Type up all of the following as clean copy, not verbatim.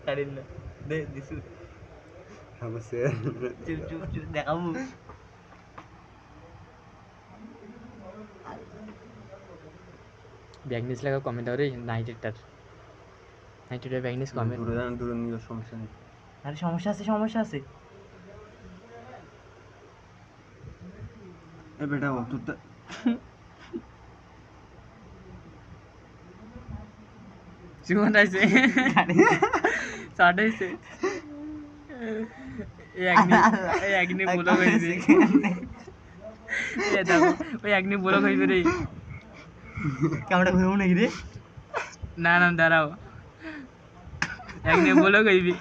cutting না দে দিছু আমার sir চুপ চুপ চুপ দেখাবো ব্যাগনিস লাগা কমেন্ট আরে নাইটেটার ব্যাগনিস কমেন্ট দূরে নিয়ে সমস্যা নেই আরে সমস্যা আছে এ বেটা ও তুই সুমন আইছে সাড়াইছে এই একনি বলো কইছে এ দেখো ওই একনি বলো কইবে রে ক্যামেরা ঘুরবো নাকি রে না না দাঁড়াও একনি বলো কইবি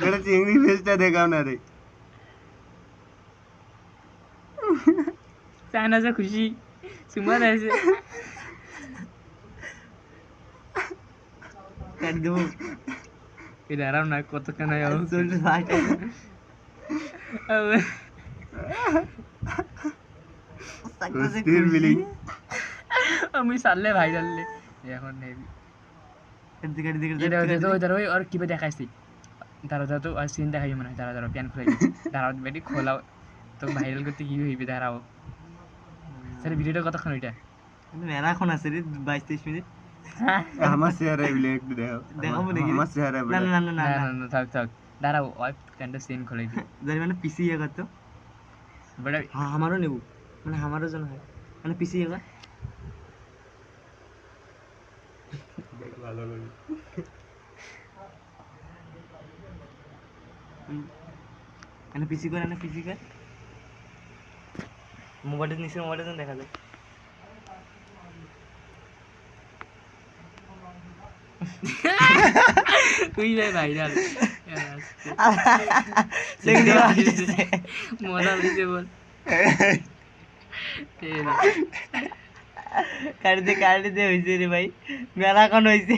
বেটা চিংড়ি ফেসটা দেখাও না রে চায়না যে খুশি সুমন আইছে কাট দেবো এই দাঁড়াও না কতক্ষণ আয় চলছে ভাই স্থির বিলিং আমি সারলে ভাই জানলে এখন নেবি ওই আর কি দেখাইছি দাঁড়াও তো আর সিন দেখাই মনে হয় দাঁড়াও প্যান খুলে দাঁড়াও বেটি খোলাও তো ভাইরাল করতে কি হইবে দাঁড়াও স্যার ভিডিওটা কতক্ষণ ওইটা মেলাক্ষণ আছে রে 22-23 মিনিট আমার চেহারা এগুলো একটু দেখাবো নাকি আমার চেহারা না না না না না থাক দাঁড়াও ওই প্যানটা সিন খুলে দিই জানি মানে পিসি ইয়ে করতো বেটা হ্যাঁ আমারও নেব মানে আমারও জন হয় মানে পিসি ইয়ে কর ভালো লাগে মানে পিসি কর মোবাইলটা নিচে মোবাইলটা দেখা যায় তুই যাই ভাইরাল মজা হয়েছে বল কাটি দে হয়েছে রে ভাই মেলাক্ষণ হয়েছে